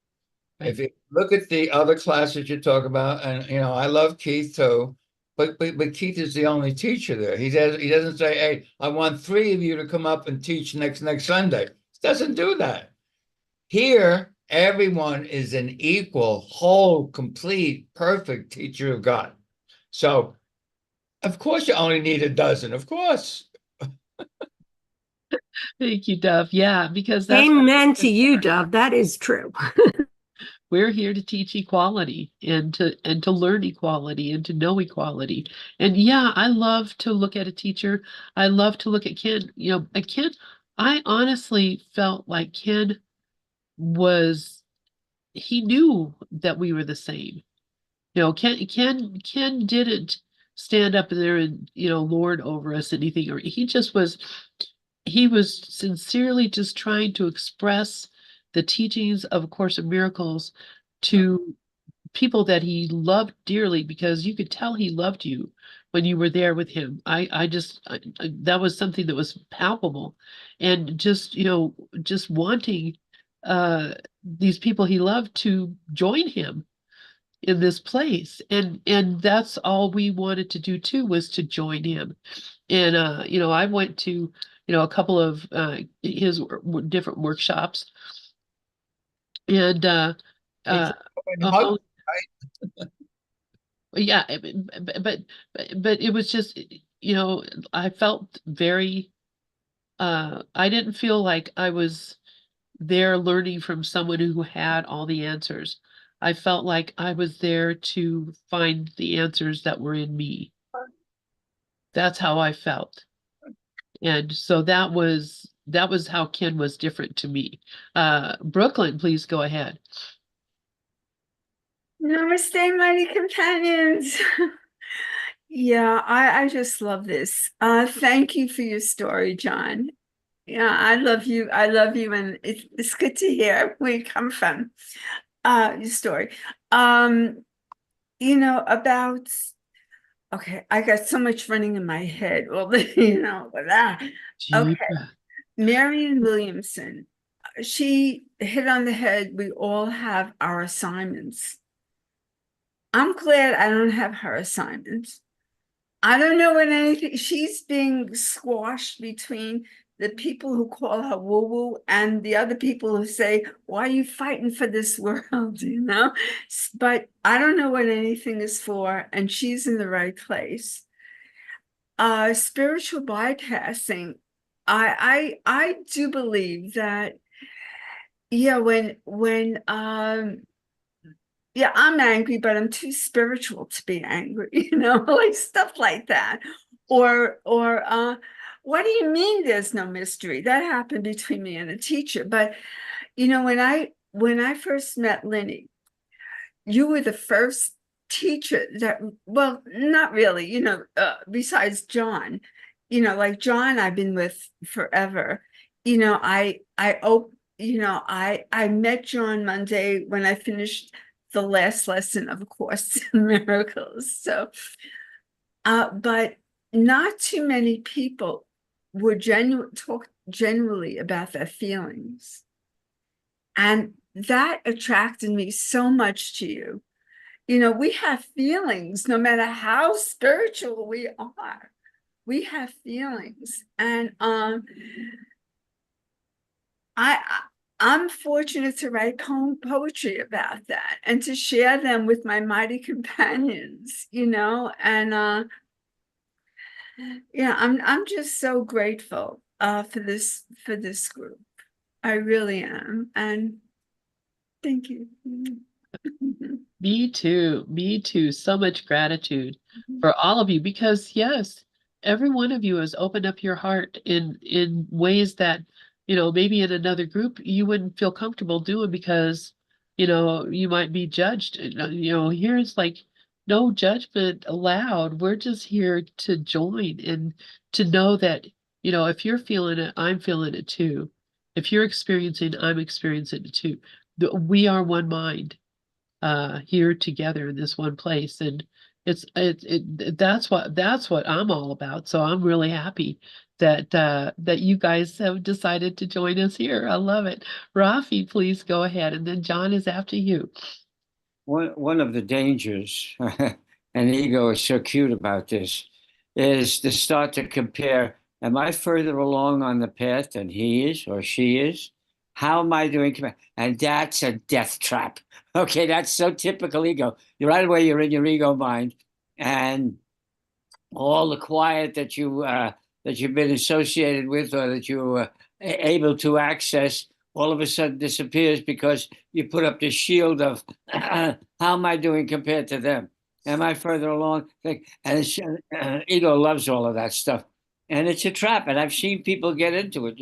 If you look at the other classes you talk about, and I love Keith too, but Keith is the only teacher there. He doesn't say, "Hey, I want 3 of you to come up and teach next Sunday." He doesn't do that. Here, everyone is an equal, whole, complete, perfect teacher of God. So, of course, you only need a dozen. Of course. Thank you, Dove. Yeah, because that's Amen to you, Dove. That is true. we're here to teach equality and to learn equality and to know equality. And yeah, I love to look at a teacher. I love to look at Ken. Ken, I honestly felt like Ken he knew that we were the same. Ken didn't stand up there and, lord over us anything, or he was sincerely just trying to express the teachings of A Course in Miracles to people that he loved dearly, because you could tell he loved you when you were there with him. That was something that was palpable, and just wanting these people he loved to join him in this place, and that's all we wanted to do too, was to join him. And I went to a couple of his different workshops, and yeah, but it was just, I felt very, I didn't feel like I was there learning from someone who had all the answers. I felt like I was there to find the answers that were in me. That's how I felt. And so that was that was how Ken was different to me. Brooklyn, please go ahead. Namaste, mighty companions. Yeah, I just love this. Thank you for your story, John. Yeah, I love you. I love you, and it's good to hear where you come from. Your story. About okay, I got so much running in my head. Well, Okay, Deep breath. Marion Williamson. She hit on the head. We all have our assignments. I'm glad I don't have her assignments. I don't know what anything, she's being squashed between the people who call her woo-woo and the other people who say, why are you fighting for this world, But I don't know what anything is for, and she's in the right place. Spiritual bypassing. I do believe that, yeah, yeah, I'm angry, but I'm too spiritual to be angry, like stuff like that. Or what do you mean there's no mystery? That happened between me and a teacher. But when I first met Lenny, you were the first teacher that, well, not really, besides John, like John I've been with forever. I met John Monday when I finished the last lesson of A Course in Miracles. So, but not too many people would talk generally about their feelings. And that attracted me so much to you. We have feelings no matter how spiritual we are. We have feelings. And I'm fortunate to write poetry about that and to share them with my mighty companions, and yeah, I'm just so grateful for this group. I really am. And thank you. Me too. Me too. So much gratitude for all of you because yes, every one of you has opened up your heart in ways that, maybe in another group you wouldn't feel comfortable doing because, you might be judged. Here's like no judgment allowed. We're just here to join and to know that, if you're feeling it, I'm feeling it too. If you're experiencing, I'm experiencing it too. We are one mind here together in this one place, and that's what I'm all about. So I'm really happy that you guys have decided to join us here. I love it. Rafi, please go ahead, and then John is after you. One of the dangers, and ego is so cute about this, is to start to compare. Am I further along on the path than he is or she is? How am I doing? And that's a death trap. Okay, that's so typical ego. You're right away, you're in your ego mind, and all the quiet that you've been associated with or that you were able to access all of a sudden disappears because you put up this shield of how am I doing compared to them? Am I further along? And ego loves all of that stuff, and it's a trap. And I've seen people get into it,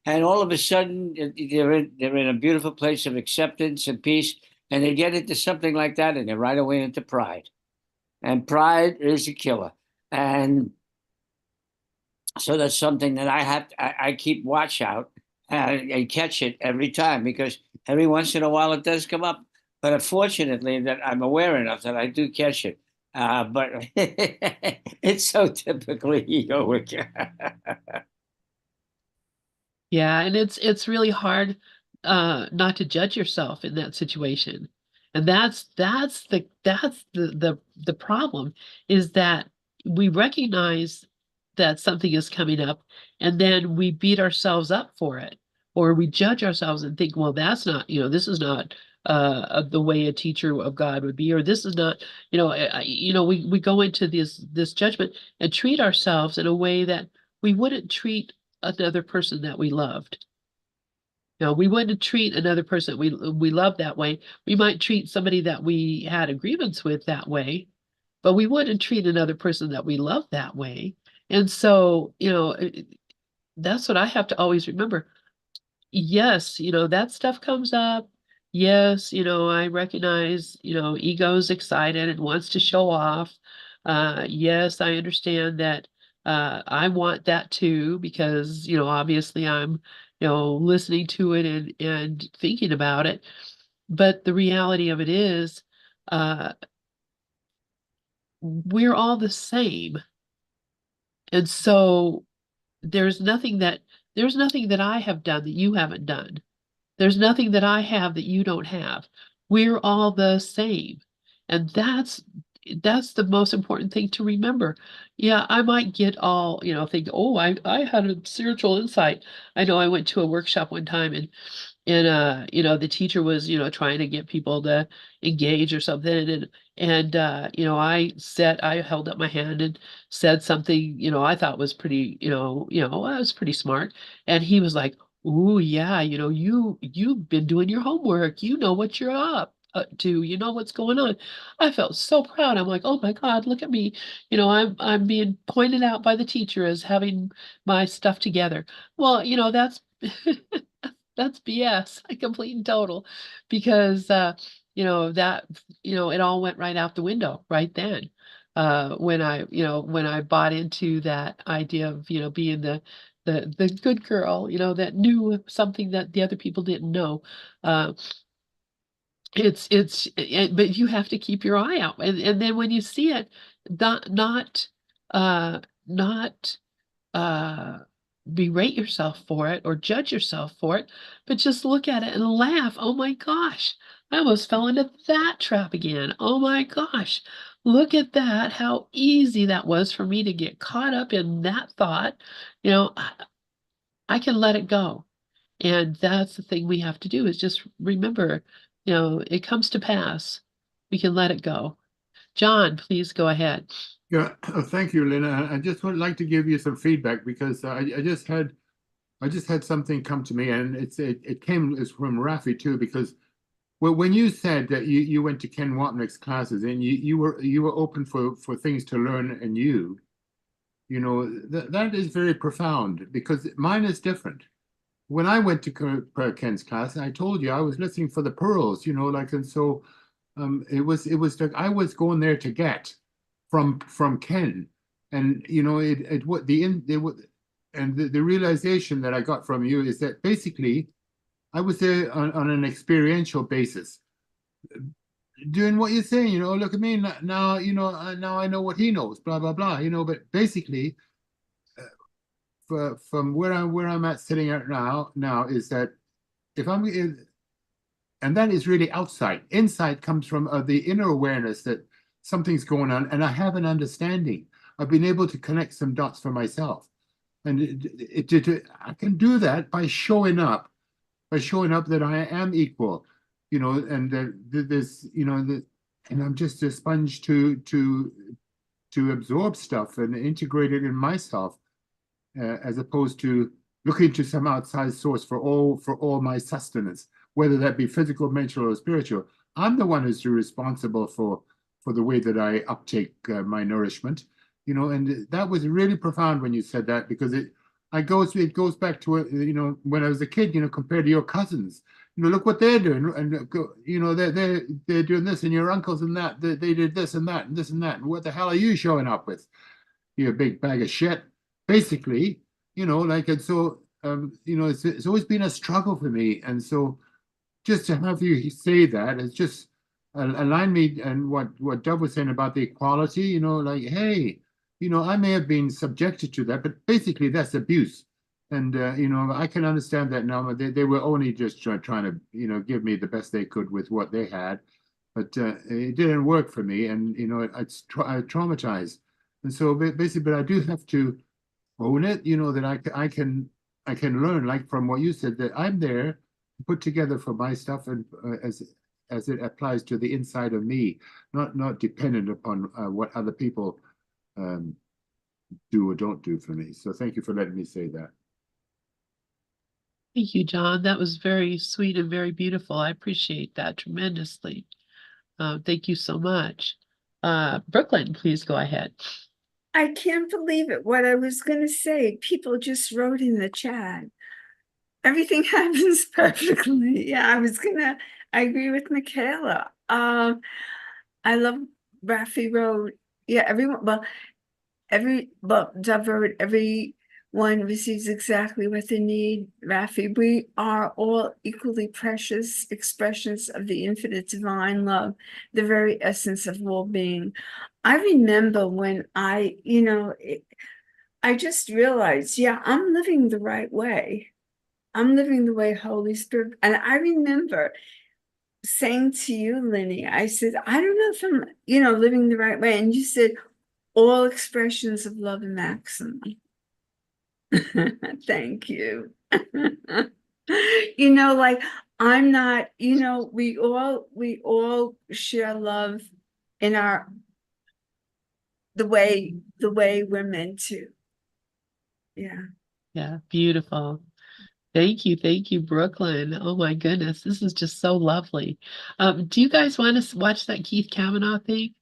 and all of a sudden they're in a beautiful place of acceptance and peace, and they get into something like that, and they're right away into pride, and pride is a killer. And so that's something that I keep watch out and catch it every time because every once in a while it does come up. But unfortunately, that I'm aware enough that I do catch it. But it's so typically egoic. Yeah, and it's really hard not to judge yourself in that situation. And that's the problem is that we recognize that something is coming up and then we beat ourselves up for it or we judge ourselves and think, well, that's not, this is not the way a teacher of God would be, or this is not, we go into this judgment and treat ourselves in a way that we wouldn't treat another person that we loved. We wouldn't treat another person we love that way. We might treat somebody that we had agreements with that way, but we wouldn't treat another person that we love that way. And so, that's what I have to always remember. Yes, that stuff comes up. Yes, I recognize, ego's excited and wants to show off. Yes, I understand that I want that too because, obviously I'm, listening to it and thinking about it. But the reality of it is, uh, we're all the same. And so there's nothing that there's nothing that I have done that you haven't done. There's nothing that I have that you don't have. We're all the same. And that's the most important thing to remember. Yeah, I might get all, think, oh, I had a spiritual insight. I know I went to a workshop one time and the teacher was trying to get people to engage or something and I held up my hand and said something I thought was pretty I was pretty smart, and he was like, "Ooh, yeah, you've been doing your homework, you know what you're up to, you know what's going on." I felt so proud. I'm like, "Oh my God, look at me, I'm being pointed out by the teacher as having my stuff together." Well, that's that's BS, complete and total, because that it all went right out the window right then. When I bought into that idea of being the good girl, that knew something that the other people didn't know. Uh, but you have to keep your eye out, and then when you see it, uh, not uh berate yourself for it or judge yourself for it, but just look at it and laugh. Oh my gosh, I almost fell into that trap again. Oh my gosh, look at that, how easy that was for me to get caught up in that thought. I can let it go. And that's the thing we have to do, is just remember, it comes to pass. We can let it go. John, please go ahead. Yeah, thank you, Lynn. I just would like to give you some feedback because I just had something come to me, and it came is from Rafi too. Because when you said that you went to Ken Wapnick's classes and you were open for things to learn anew, that is very profound because mine is different. When I went to Ken's class, I told you I was listening for the pearls, like, and so it was like I was going there to get from Ken, and it what the in it would and the realization that I got from you is that basically I was there on an experiential basis, doing what you're saying. Look at me now. Now I know what he knows. Blah blah blah. But basically, from where I'm at sitting at now is that if I'm and that is really outside. Insight comes from the inner awareness that something's going on, and I have an understanding. I've been able to connect some dots for myself, and I can do that by showing up that I am equal, and that there's, and I'm just a sponge to absorb stuff and integrate it in myself, as opposed to looking to some outside source for all my sustenance, whether that be physical, mental, or spiritual. I'm the one who's responsible for the way that I uptake my nourishment, and that was really profound when you said that, because it goes back to when I was a kid, compared to your cousins. Look what they're doing, and they're doing this, and your uncles and that they did this and that and this and that, and what the hell are you showing up with? You big bag of shit, basically. Like, and so it's always been a struggle for me, and so just to have you say that, it's just align me. And what Dub was saying about the equality, like, hey, I may have been subjected to that, but basically that's abuse. And I can understand that now. They were only just trying to give me the best they could with what they had, but it didn't work for me, and I traumatized. And so basically, but I do have to own it, that I can learn, like from what you said, that I'm there to put together for my stuff, and as it applies to the inside of me, not dependent upon what other people um, do or don't do for me. So thank you for letting me say that. Thank you, John. That was very sweet and very beautiful. I appreciate that tremendously. Thank you so much. Brooklyn, please go ahead. I can't believe it. What I was going to say, people just wrote in the chat. Everything happens perfectly. Yeah, I agree with Michaela. I love Rafi wrote, yeah, Dove wrote, everyone receives exactly what they need. Rafi, we are all equally precious expressions of the infinite divine love, the very essence of all being. I remember when I just realized, yeah, I'm living the right way. I'm living the way Holy Spirit. And I remember saying to you, Lenny, I said, I don't know if I'm, living the right way. And you said, all expressions of love and maximum. Thank you. Like I'm not, we all share love in the way we're meant to. Yeah. Yeah, beautiful. Thank you, Brooklyn. Oh my goodness, this is just so lovely. Do you guys want to watch that Keith Kavanaugh thing?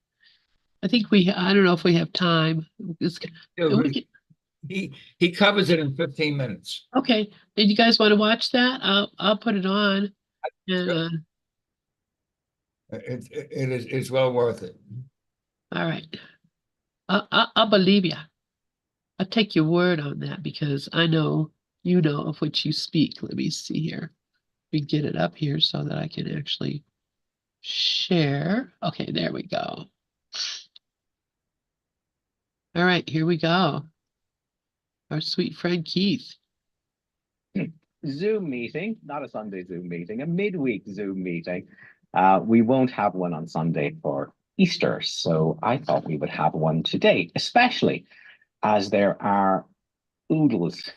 I don't know if we have time. We can, He covers it in 15 minutes. okay. Did you guys want to watch that? I'll put it on. And It's well worth it. all right. I'll believe you. I'll take your word on that because I know you know of which you speak. Let me see here. We get it up here so that I can actually share. Okay, there we go. All right, here we go. Our sweet friend Keith. Zoom meeting, not a Sunday Zoom meeting, a midweek Zoom meeting. We won't have one on Sunday for Easter, so I thought we would have one today, especially as there are oodles.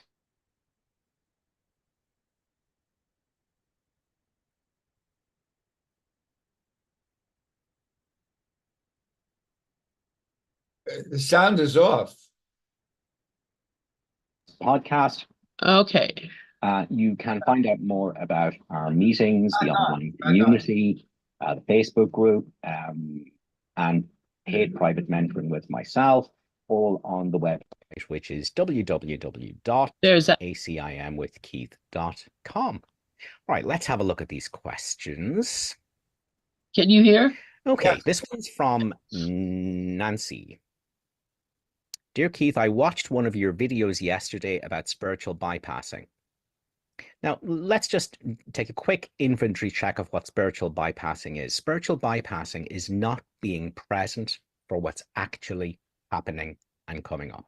The sound is off. Podcast. Okay. You can find out more about our meetings, the online community, the Facebook group, and paid private mentoring with myself, all on the website, which is www.acimwithkeith.com. All right, let's have a look at these questions. Can you hear? Okay, yes. This one's from Nancy. Dear Keith, I watched one of your videos yesterday about spiritual bypassing. Now, let's just take a quick inventory check of what spiritual bypassing is. Spiritual bypassing is not being present for what's actually happening and coming up.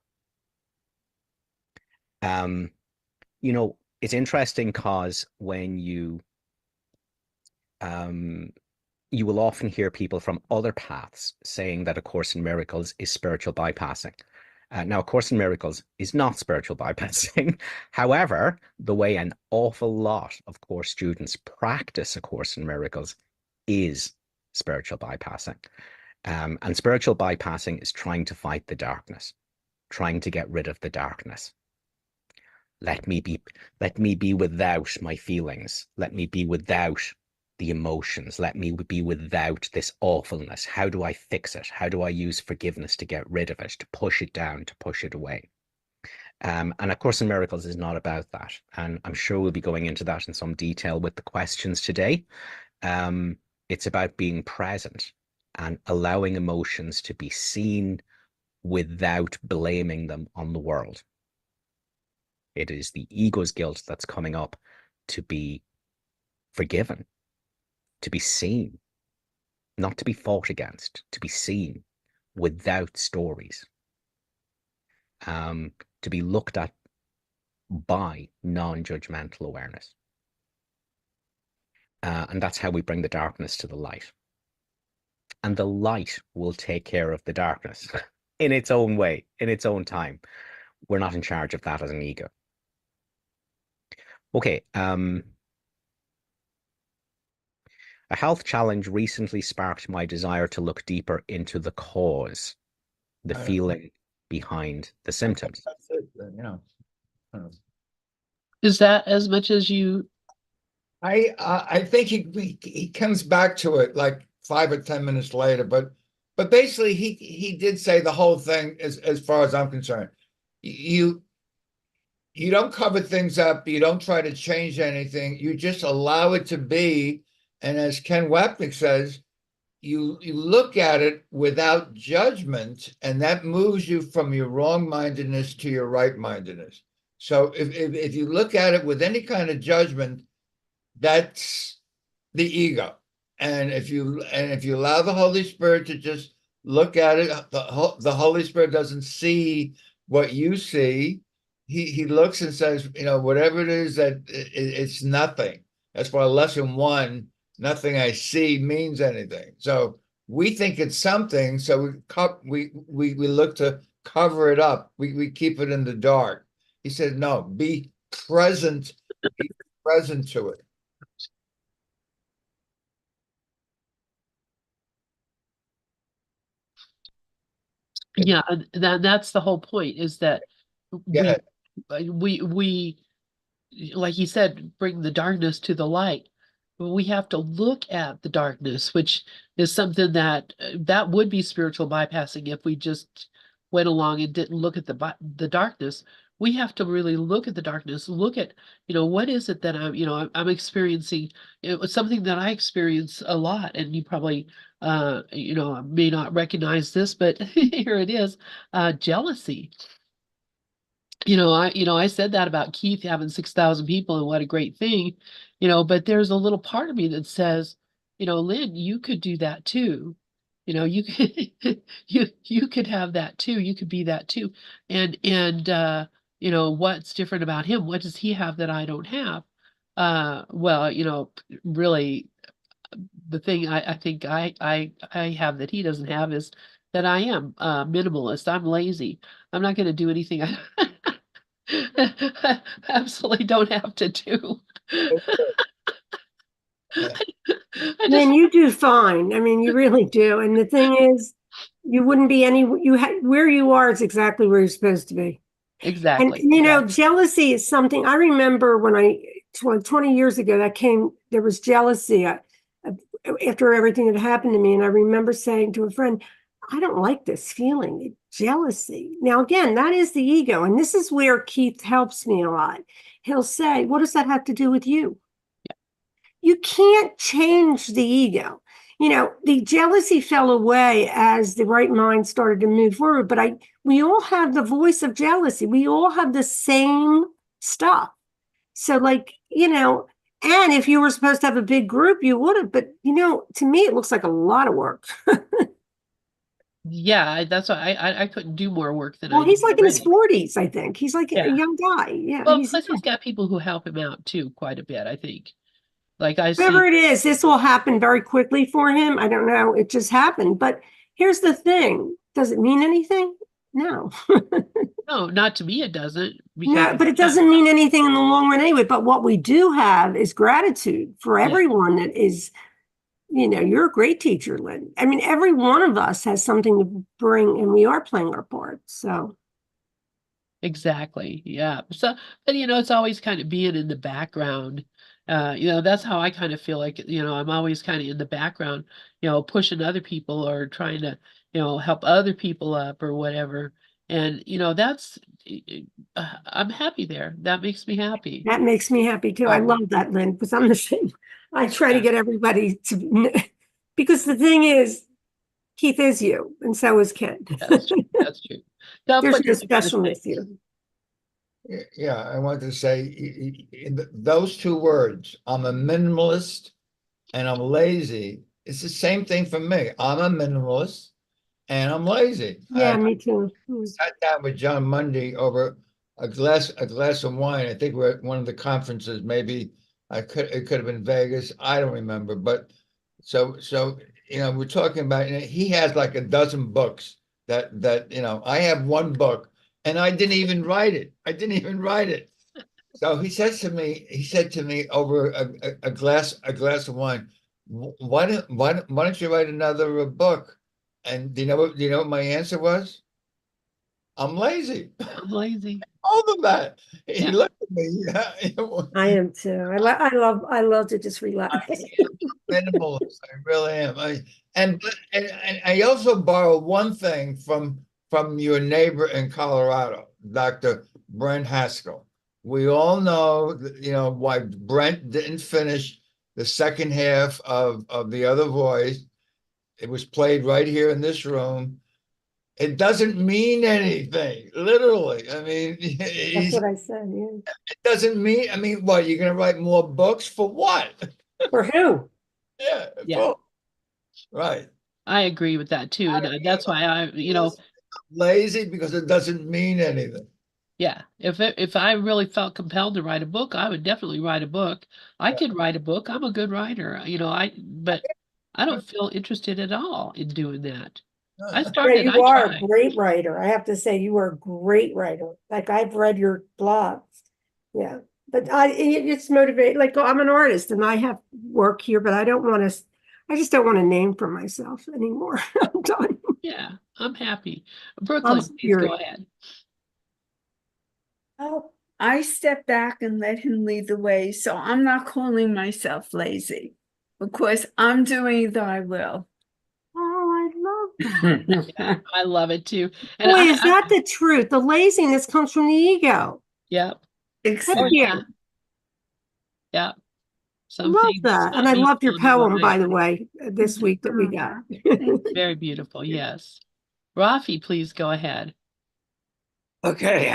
It's interesting because when you will often hear people from other paths saying that A Course in Miracles is spiritual bypassing. Now, A Course in Miracles is not spiritual bypassing. However, the way an awful lot of course students practice A Course in Miracles is spiritual bypassing. And spiritual bypassing is trying to fight the darkness, trying to get rid of the darkness. Let me be without my feelings. Let me be without the emotions. Let me be without this awfulness. How do I fix it? How do I use forgiveness to get rid of it, to push it down, to push it away? And A Course in Miracles is not about that. And I'm sure we'll be going into that in some detail with the questions today. It's about being present and allowing emotions to be seen without blaming them on the world. It is the ego's guilt that's coming up to be forgiven, to be seen, not to be fought against, to be seen without stories, to be looked at by non-judgmental awareness. And that's how we bring the darkness to the light. And the light will take care of the darkness in its own way, in its own time. We're not in charge of that as an ego. Okay. A health challenge recently sparked my desire to look deeper into the cause, the feeling behind the symptoms. That's it, Is that as much as you? I think he comes back to it like 5 or 10 minutes later, but But basically, he did say the whole thing as far as I'm concerned. You you don't cover things up, you don't try to change anything, you just allow it to be. And as Ken Wapnick says, you look at it without judgment, and that moves you from your wrong-mindedness to your right-mindedness. So if you look at it with any kind of judgment, that's the ego. And if you allow the Holy Spirit to just look at it, the Holy Spirit doesn't see what you see. He looks and says, whatever it is that it's nothing. That's why lesson one, nothing I see means anything. So we think it's something, so we look to cover it up. We keep it in the dark. He said, no, be present to it. Yeah, that's the whole point, is that Yeah. we like you said, bring the darkness to the light. We have to look at the darkness, which is something that would be spiritual bypassing if we just went along and didn't look at the darkness. We have to really look at the darkness, look at, what is it that I'm experiencing. It was something that I experience a lot, and you probably may not recognize this, but here it is, jealousy. I said that about Keith having 6,000 people and what a great thing, but there's a little part of me that says, Lynn, you could do that too. You could you could have that too. You could be that too. And what's different about him? What does he have that I don't have? Well, really the thing I think I have that he doesn't have is that I am minimalist. I'm lazy. I'm not going to do anything I absolutely don't have to do. I Then just you do fine. I mean, you really do. And the thing is, you wouldn't be where you are is exactly where you're supposed to be. And exactly. jealousy is something I remember when 20 years ago there was jealousy after everything that happened to me. And I remember saying to a friend, I don't like this feeling, jealousy. Now, again, that is the ego. And this is where Keith helps me a lot. He'll say, what does that have to do with you? You can't change the ego. The jealousy fell away as the right mind started to move forward, but we all have the voice of jealousy. We all have the same stuff. So and if you were supposed to have a big group, you would have, but to me, it looks like a lot of work. Yeah, that's why I couldn't do more work than I Well, do he's like in his already. 40s, I think. He's like Yeah. a young guy. Yeah, Well, plus he's got people who help him out too, quite a bit, I think. Like I see. Whatever it is, this will happen very quickly for him. I don't know. It just happened. But here's the thing. Does it mean anything? No. No, not to me, it doesn't. No, but it doesn't mean anything in the long run anyway. But what we do have is gratitude for everyone that is, you're a great teacher, Lynn. I mean, every one of us has something to bring, and we are playing our part. So exactly. Yeah. So, but it's always kind of being in the background. That's how I kind of feel like, I'm always kind of in the background, pushing other people or trying to, help other people up or whatever. And, I'm happy there. That makes me happy. that makes me happy too. I love that, Lynn, because I'm the same. I try to get everybody to, because the thing is, Keith is you, and so is Ken. That's true. That's true. There's no specialness here. Yeah, I wanted to say those two words, I'm a minimalist and I'm lazy. It's the same thing for me. I'm a minimalist and I'm lazy. Yeah, me too. Sat down with John Monday over a glass of wine. I think we're at one of the conferences. Maybe it could have been Vegas. I don't remember. But so we're talking about. He has like a dozen books that I have one book and I didn't even write it. So he said to me over a glass of wine, why don't you write another book? And do you know what my answer was? I'm lazy. I'm lazy. All of that. He Yeah. looked at me. I am too. I love to just relax. Minimalist. I really am. And I also borrow one thing from your neighbor in Colorado, Dr. Brent Haskell. We all know why Brent didn't finish the second half of The Other Voice. It was played right here in this room. It doesn't mean anything, literally. I mean, That's what I said, yeah. it doesn't mean, I mean, what, you're gonna write more books for what? For who? Yeah, Yeah. right. I agree with that too. And that's why Lazy because it doesn't mean anything. yeah, if I really felt compelled to write a book, I would definitely write a book. I could write a book. I'm a good writer, but I don't feel interested at all in doing that. I Yeah, started, I you are a tried. great writer. I have to say, you are a great writer. Like I've read your blogs. Yeah. But it's motivating. Like I'm an artist and I have work here, but I just don't want a name for myself anymore. I'm done. Yeah, I'm happy. I'm Brooklyn, please go serious. ahead. Oh, I step back and let him lead the way, so I'm not calling myself lazy. Of course, I'm doing thy will. Oh, I love that. Yeah, I love it too. And Boy, is that the truth? The laziness comes from the ego. yeah, Thank Exactly. you. yeah. Some Love things that. And stop I me loved your from doing poem, right. by the way, this week that we got. Very beautiful, yes. Rafi, please go ahead. Okay.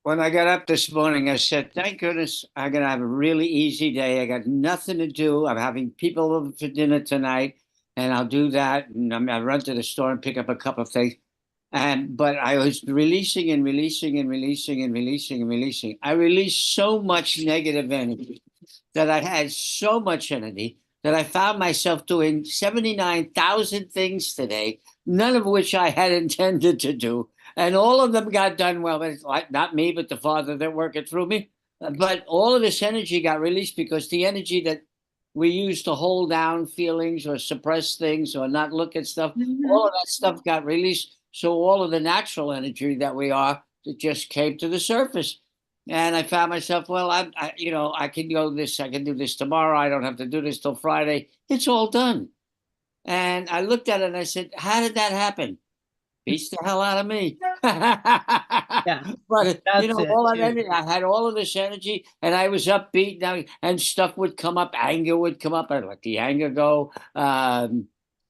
When I got up this morning, I said, thank goodness I'm going to have a really easy day. I got nothing to do. I'm having people over for dinner tonight, and I'll do that. And I run to the store and pick up a couple of things. But I was releasing and releasing and releasing and releasing and releasing. I released so much negative energy that I had so much energy that I found myself doing 79,000 things today, none of which I had intended to do. And all of them got done well. But it's like not me, but the Father that worketh through me. But all of this energy got released because the energy that we use to hold down feelings or suppress things or not look at stuff, all of that stuff got released. So all of the natural energy that we are, it just came to the surface. And I found myself, well, I can go this, I can do this tomorrow. I don't have to do this till Friday. It's all done. And I looked at it and I said, how did that happen? Beats the hell out of me. Yeah, But that's it all that too. energy, I had all of this energy, and I was upbeat now, and stuff would come up, anger would come up, I'd let the anger go.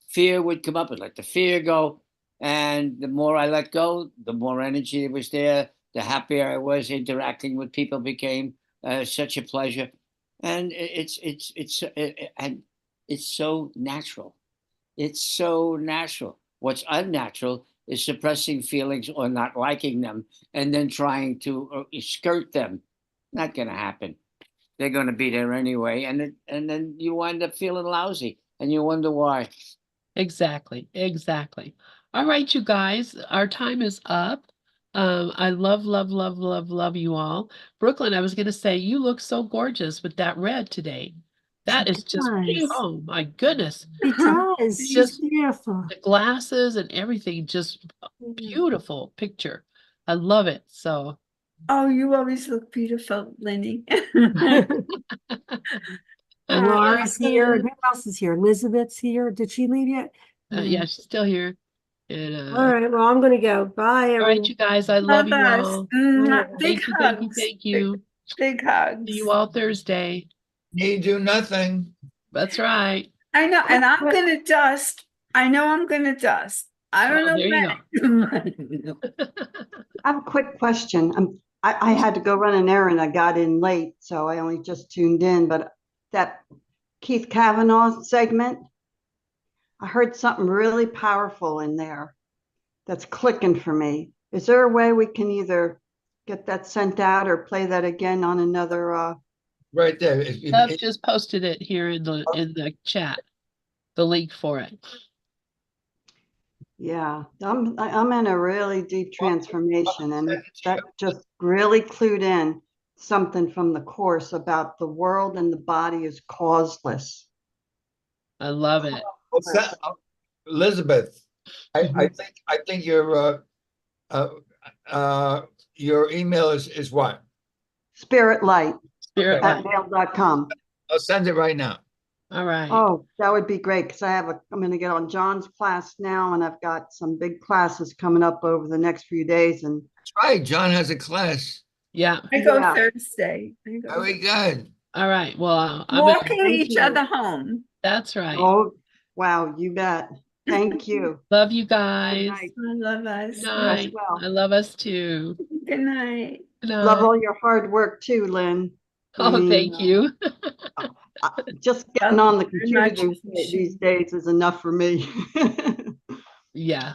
Fear would come up, I'd let the fear go. And the more I let go, the more energy was there, the happier I was. Interacting with people became such a pleasure. And and it's so natural. It's so natural. What's unnatural is suppressing feelings or not liking them and then trying to skirt them. Not going to happen. They're going to be there anyway, and then you wind up feeling lousy, and you wonder why. Exactly, exactly. All right, you guys, our time is up. I love, love, love, love, love you all. Brooklyn, I was going to say, you look so gorgeous with that red today. That is just, Nice. oh my goodness. She does. She's Just beautiful. the glasses and everything, just beautiful picture. I love it. So, Oh, you always look beautiful, Lenny. And Laura's here. And who else is here? Elizabeth's here. Did she leave yet? yeah, she's still here. And All right. Well, I'm going to go. Bye, all right, everyone. you guys, I love you Bye-bye. all. Big Thank you, thank you, hugs. thank you. Big hugs. See you all Thursday. Need do nothing. That's right. I know, and I'm gonna dust. I know I'm gonna dust. I don't Oh, know there you when. I have a quick question. I had to go run an errand. I got in late, so I only just tuned in. But that Keith Kavanaugh segment, I heard something really powerful in there that's clicking for me. Is there a way we can either get that sent out or play that again on another? Right there. I've just posted it here in the chat, the link for it. Yeah, I'm in a really deep transformation, and that just really clued in something from the course about the world and the body is causeless. I love it. What's that? Elizabeth, I think your email is what? Spirit light Spirit at light. mail.com. I'll send it right now. All right. Oh, that would be great because I'm going to get on John's class now, and I've got some big classes coming up over the next few days. And That's right. John has a class. Yeah. I go Yeah. Thursday. I go. Very good. All right. Well, I'm Walking Thank each you. other home. that's right. oh, wow, you bet. Thank you. Love you guys. night. I love us. Good You as night. well. I love us too. Good night. Good Love night. all your hard work too, Lynn. I Oh, mean, thank you. just getting Well, on the very computer much these appreciated. days is enough for me. Yeah.